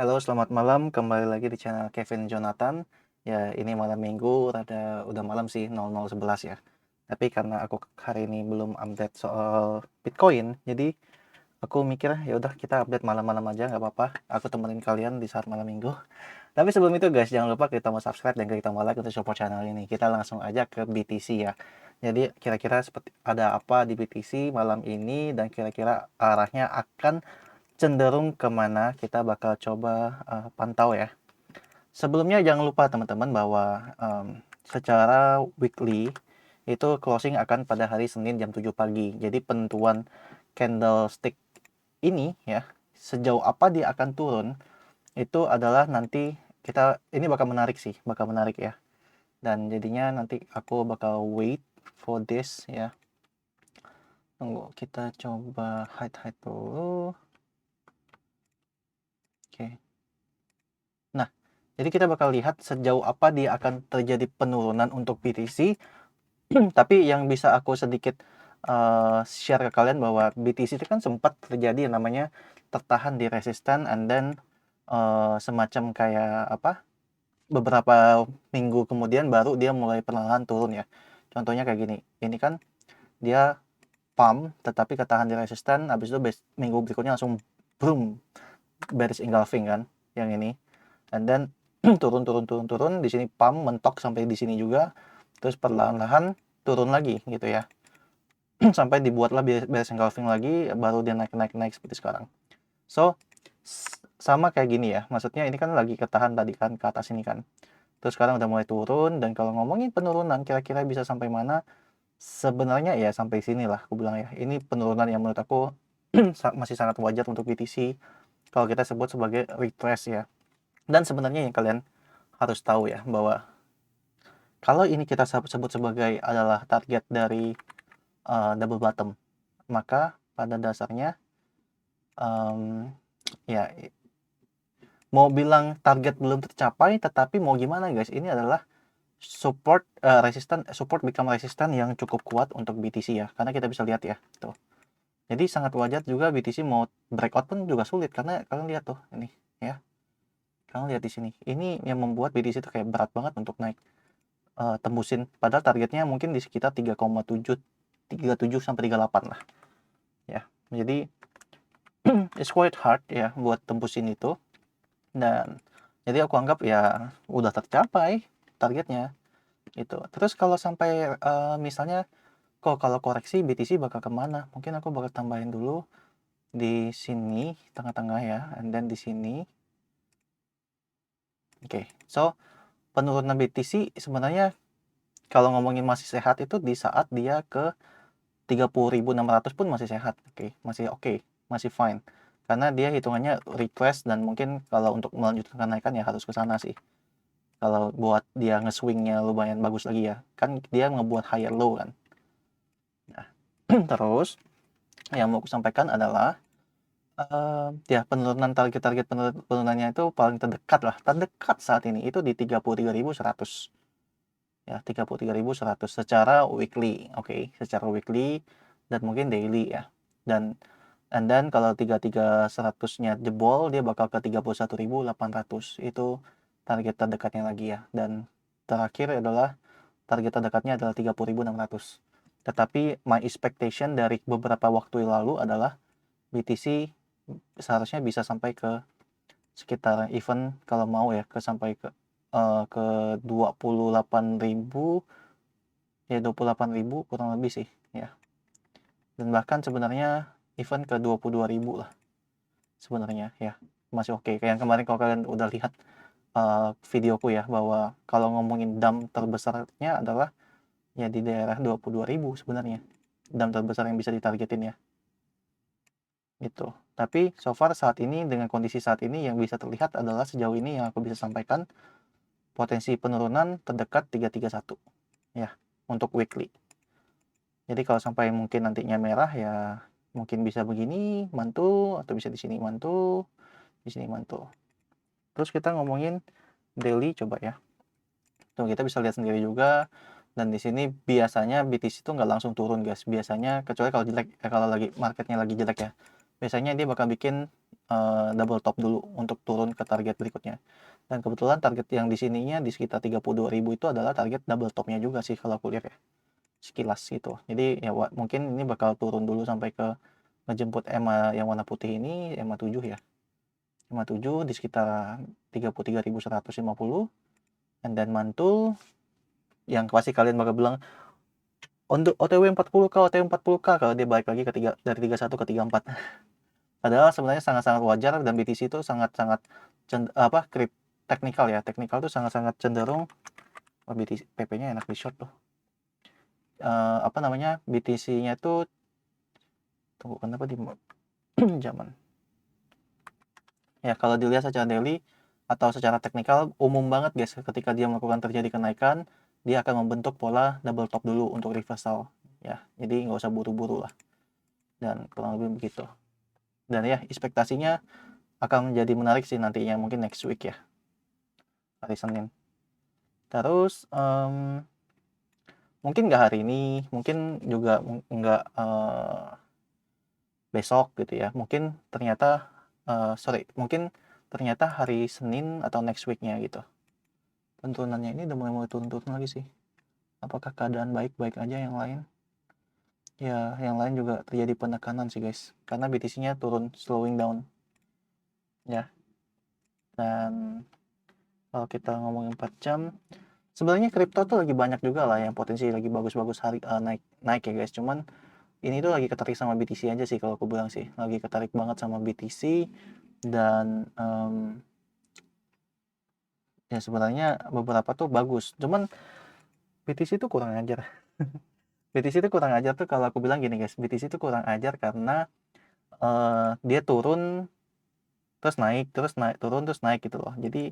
Halo, selamat malam. Kembali lagi di channel Kevin Jonathan. Ya, ini malam Minggu, udah malam sih, 00.11 ya. Tapi karena aku hari ini belum update soal Bitcoin, jadi aku mikir ya udah kita update malam-malam aja, nggak apa-apa. Aku temenin kalian di saat malam Minggu. Tapi sebelum itu guys, jangan lupa kita mau subscribe dan kita mau like untuk support channel ini. Kita langsung aja ke BTC ya. Jadi kira-kira seperti ada apa di BTC malam ini dan kira-kira arahnya akan cenderung kemana kita bakal coba pantau ya. Sebelumnya jangan lupa teman-teman bahwa secara weekly itu closing akan pada hari Senin jam 7 pagi. Jadi penentuan candlestick ini ya, sejauh apa dia akan turun itu adalah nanti ini bakal menarik sih, bakal menarik ya. Dan jadinya nanti aku bakal wait for this ya. Tunggu, kita coba hide dulu. Oke. Nah, jadi kita bakal lihat sejauh apa dia akan terjadi penurunan untuk BTC. Tapi yang bisa aku sedikit share ke kalian bahwa BTC itu kan sempat terjadi yang namanya tertahan di resisten and then semacam kayak apa? Beberapa minggu kemudian baru dia mulai perlahan turun ya. Contohnya kayak gini. Ini kan dia pump tetapi ketahan di resisten, habis itu minggu berikutnya langsung boom, bearish engulfing kan yang ini. And then turun di sini pump mentok sampai di sini juga, terus perlahan-lahan turun lagi gitu ya. Sampai dibuatlah bearish engulfing lagi, baru dia naik seperti sekarang. So sama kayak gini ya, maksudnya ini kan lagi ketahan tadi kan ke atas ini kan, terus sekarang udah mulai turun. Dan kalau ngomongin penurunan kira-kira bisa sampai mana, sebenarnya ya sampai sini lah aku bilang ya. Ini penurunan yang menurut aku masih sangat wajar untuk BTC kalau kita sebut sebagai retrace ya. Dan sebenarnya yang kalian harus tahu ya, bahwa kalau ini kita sebut sebagai adalah target dari double bottom, maka pada dasarnya ya mau bilang target belum tercapai, tetapi mau gimana guys, ini adalah support become resistant yang cukup kuat untuk BTC ya, karena kita bisa lihat ya tuh. Jadi sangat wajar juga BTC mau breakout pun juga sulit, karena kalian lihat tuh ini ya, kalian lihat di sini, ini yang membuat BTC itu kayak berat banget untuk naik tembusin, padahal targetnya mungkin di sekitar 3,37 sampai 38 lah ya. Jadi it's quite hard ya buat tembusin itu. Dan jadi aku anggap ya udah tercapai targetnya itu. Terus kalau sampai misalnya kalau koreksi BTC bakal kemana, mungkin aku bakal tambahin dulu di sini tengah-tengah ya, and then di sini. Oke, so penurunan BTC sebenarnya kalau ngomongin masih sehat itu di saat dia ke 30.600 pun masih sehat. Oke, masih fine, karena dia hitungannya request. Dan mungkin kalau untuk melanjutkan kenaikan ya harus ke sana sih, kalau buat dia nge-swingnya lumayan bagus lagi ya, kan dia ngebuat higher low kan. Nah, terus yang mau aku sampaikan adalah ya penurunan target penurunannya itu paling terdekat saat ini itu di 33.100 ya, 33.100 secara weekly. Secara weekly dan mungkin daily ya. Dan and then kalau 33.100-nya jebol, dia bakal ke 31.800. Itu target terdekatnya lagi ya. Dan terakhir adalah target terdekatnya adalah 30.600. Tetapi my expectation dari beberapa waktu lalu adalah BTC seharusnya bisa sampai ke sekitar even kalau mau ya sampai ke 28.000 ya, 28.000 kurang lebih sih ya. Dan bahkan sebenarnya even ke 22.000 lah sebenarnya ya, masih oke. Kayak yang kemarin kalau kalian udah lihat videoku ya, bahwa kalau ngomongin dump terbesarnya adalah ya di daerah 22.000 sebenarnya, dump terbesar yang bisa ditargetin ya gitu. Tapi so far saat ini, dengan kondisi saat ini, yang bisa terlihat adalah sejauh ini yang aku bisa sampaikan, potensi penurunan terdekat 331 ya untuk weekly. Jadi kalau sampai mungkin nantinya merah ya, mungkin bisa begini mantul, atau bisa di sini mantul, di sini mantul. Terus kita ngomongin daily coba ya. Tuh kita bisa lihat sendiri juga. Dan di sini biasanya BTC itu nggak langsung turun guys. Biasanya kecuali kalau jelek, kalau lagi marketnya lagi jelek ya. biasanya dia bakal bikin double top dulu untuk turun ke target berikutnya. Dan kebetulan target yang di sininya di sekitar 32.000 itu adalah target double topnya juga sih kalau aku lihat ya, sekilas gitu. Jadi ya mungkin ini bakal turun dulu sampai ke ngejemput EMA yang warna putih ini, EMA 7 ya. EMA 7 di sekitar 33.150, and then mantul yang pasti kalian bakal bilang untuk OTW 40K, OTW 40K kalau dia balik lagi ke dari 31 ke 34. Padahal sebenarnya sangat-sangat wajar, dan BTC itu sangat-sangat teknikal ya. Teknikal itu sangat-sangat cenderung BTC PP-nya enak di short tuh. BTC-nya itu tunggu kenapa di zaman. Ya, kalau dilihat secara daily atau secara teknikal umum banget guys, ketika dia melakukan terjadi kenaikan, dia akan membentuk pola double top dulu untuk reversal ya. Jadi nggak usah buru-buru lah. Dan kurang lebih begitu. Dan ya, ekspektasinya akan menjadi menarik sih nantinya, mungkin next week ya, hari Senin. Terus mungkin nggak hari ini, mungkin juga nggak besok gitu ya, mungkin ternyata mungkin ternyata hari Senin atau next weeknya gitu. Turunannya ini udah mulai turun-turun lagi sih. Apakah keadaan baik-baik aja yang lain? Ya, yang lain juga terjadi penekanan sih guys, karena BTC-nya turun, slowing down ya. Dan kalau kita ngomongin 4 jam, sebenarnya kripto tuh lagi banyak juga lah yang potensi lagi bagus-bagus naik ya guys. Cuman ini tuh lagi ketarik sama BTC aja sih kalau aku bilang sih. Lagi ketarik banget sama BTC, dan ya sebenarnya beberapa tuh bagus. Cuman BTC tuh kurang ajar. BTC itu kurang ajar tuh kalau aku bilang gini guys. BTC itu kurang ajar karena dia turun terus naik, terus naik, turun terus naik gitu loh. Jadi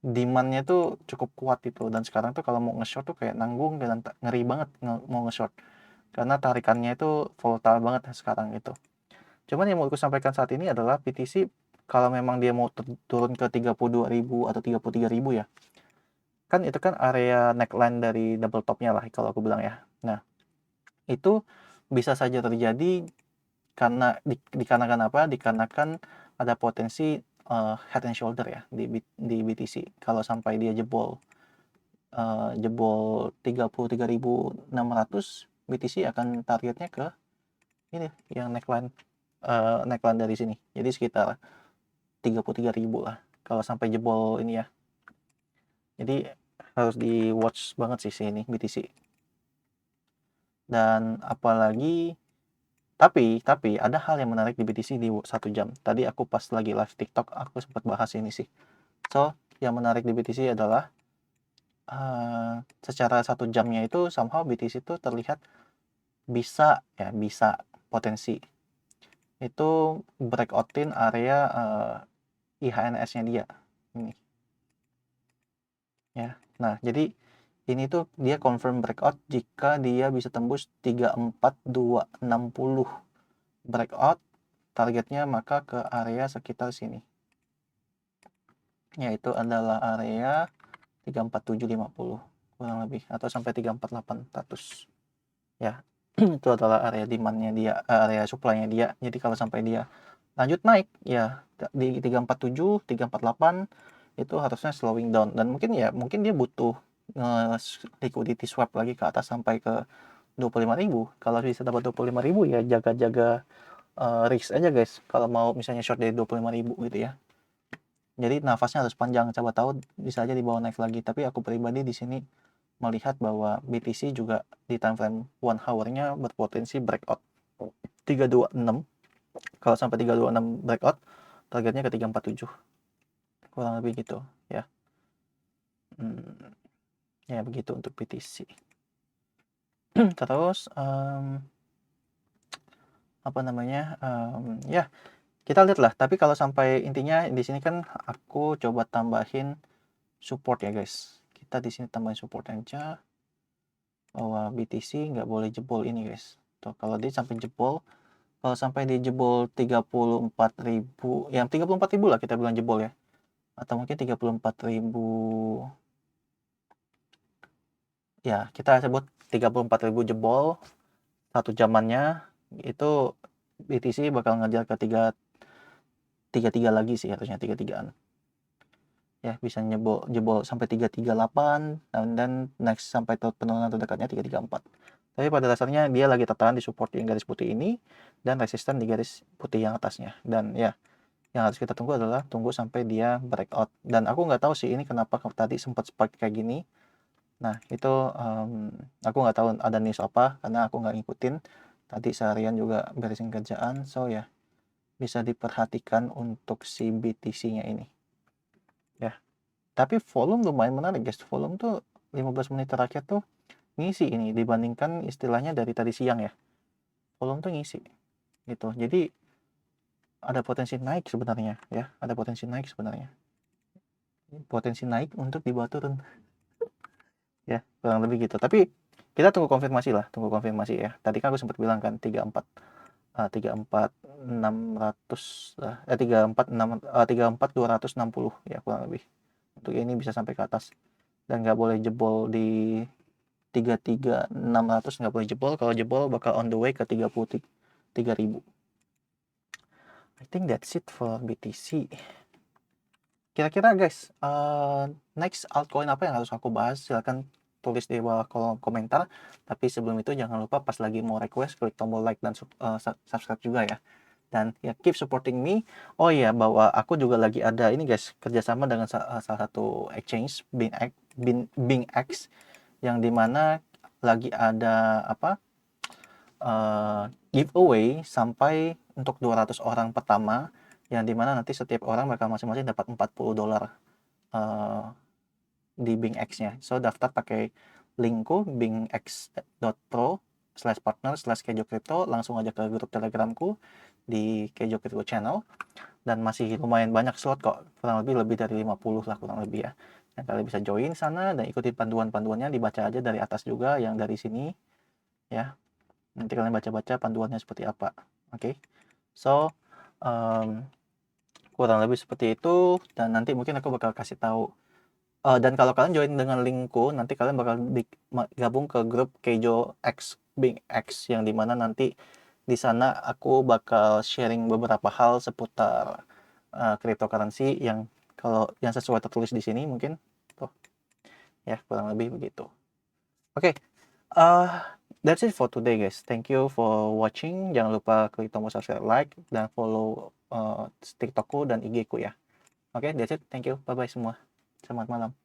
demandnya tuh cukup kuat gitu, dan sekarang tuh kalau mau nge-short tuh kayak nanggung dan ngeri banget mau nge-short karena tarikannya itu volatile banget sekarang gitu. Cuman yang mau aku sampaikan saat ini adalah BTC kalau memang dia mau turun ke 32.000 atau 33.000 ya, kan itu kan area neckline dari double topnya lah kalau aku bilang ya. Nah, itu bisa saja terjadi karena dikarenakan apa? Dikarenakan ada potensi head and shoulder ya di BTC. Kalau sampai dia jebol 33.600, BTC akan targetnya ke ini yang neckline dari sini. Jadi sekitar 33.000 lah kalau sampai jebol ini ya. Jadi harus di watch banget sih ini BTC. Dan apalagi tapi ada hal yang menarik di BTC di 1 jam. Tadi aku pas lagi live TikTok aku sempat bahas ini sih. So, yang menarik di BTC adalah secara 1 jamnya itu somehow BTC itu terlihat bisa potensi itu breakoutin area IHNS-nya dia ini ya. Nah, jadi ini tuh dia confirm breakout jika dia bisa tembus 34.260 breakout targetnya, maka ke area sekitar sini, yaitu adalah area 34750 kurang lebih, atau sampai 34800 ya. Itu adalah area demandnya dia, area supply-nya dia. Jadi kalau sampai dia lanjut naik ya di 347 348 itu harusnya slowing down, dan mungkin dia butuh liquidity swap lagi ke atas sampai ke 25.000. Kalau bisa dapat 25.000 ya jaga-jaga risk aja guys kalau mau misalnya short dari 25.000 gitu ya. Jadi nafasnya harus panjang, coba tahu bisa aja dibawa naik lagi. Tapi aku pribadi di sini melihat bahwa BTC juga di time frame 1 hour-nya berpotensi breakout 326. Kalau sampai 326 breakout, targetnya ke 347. Kurang lebih gitu ya. Ya begitu untuk BTC. Terus ya kita lihat lah. Tapi kalau sampai intinya di sini kan aku coba tambahin support ya guys. Kita di sini tambahin support aja bahwa BTC nggak boleh jebol ini guys. Tuh kalau dia sampai jebol, kalau sampai dia jebol 34.000, yang 34.000 lah kita bilang jebol ya, atau mungkin 34.000 ya, kita sebut 34.000 jebol 1 jamannya. itu BTC bakal ngejar ke 33 lagi sih, harusnya 33-an. Ya, bisa jebol sampai 338 dan next sampai penurunan terdekatnya 334. Tapi pada dasarnya dia lagi tertahan di support yang garis putih ini dan resisten di garis putih yang atasnya. Dan ya, yang harus kita tunggu adalah tunggu sampai dia breakout. Dan aku nggak tahu sih ini kenapa tadi sempat spike kayak gini. Nah, itu aku nggak tahu ada news apa karena aku nggak ngikutin. Tadi seharian juga beresin kerjaan, so ya bisa diperhatikan untuk si BTC-nya ini. Ya, tapi volume lumayan menarik guys. Volume tuh 15 menit terakhir tuh ngisi ini dibandingkan istilahnya dari tadi siang ya. Volume tuh ngisi gitu. Jadi ada potensi naik sebenarnya ya, ada potensi naik sebenarnya. Potensi naik untuk dibawa turun. Ya, kurang lebih gitu. Tapi kita tunggu konfirmasi lah, tunggu konfirmasi ya. Tadi kan aku sempat bilang kan 34 260 ya kurang lebih. Untuk ini bisa sampai ke atas dan nggak boleh jebol di 33.600, nggak boleh jebol. Kalau jebol bakal on the way ke 33.000. I think that's it for BTC. Kira-kira guys, next altcoin apa yang harus aku bahas? Silahkan tulis di bawah kolom komentar. Tapi sebelum itu jangan lupa pas lagi mau request, klik tombol like dan subscribe juga ya. Dan ya keep supporting me. Oh iya, bahwa aku juga lagi ada ini guys, kerjasama dengan salah satu exchange, BingX, yang dimana lagi ada apa giveaway sampai untuk 200 orang pertama, yang dimana nanti setiap orang bakal masing-masing dapat $40 di BingX-nya. So daftar pakai linkku bingx.pro/partner/kejo crypto, langsung aja ke grup telegramku di Kejo Crypto Channel, dan masih lumayan banyak slot kok, kurang lebih dari 50 lah kurang lebih ya. Dan kalian bisa join sana dan ikuti panduan-panduannya, dibaca aja dari atas juga yang dari sini ya. Nanti kalian baca-baca panduannya seperti apa. Oke. So kurang lebih seperti itu, dan nanti mungkin aku bakal kasih tahu. Dan kalau kalian join dengan linkku, nanti kalian bakal gabung ke grup Kejo X Bing X, yang dimana nanti di sana aku bakal sharing beberapa hal seputar cryptocurrency yang kalau yang sesuai tertulis di sini mungkin tuh ya, kurang lebih begitu. Oke, that's it for today guys. Thank you for watching. Jangan lupa klik tombol subscribe, like, dan follow TikTokku dan IG ku ya. Oke, that's it. Thank you. Bye bye semua. Selamat malam.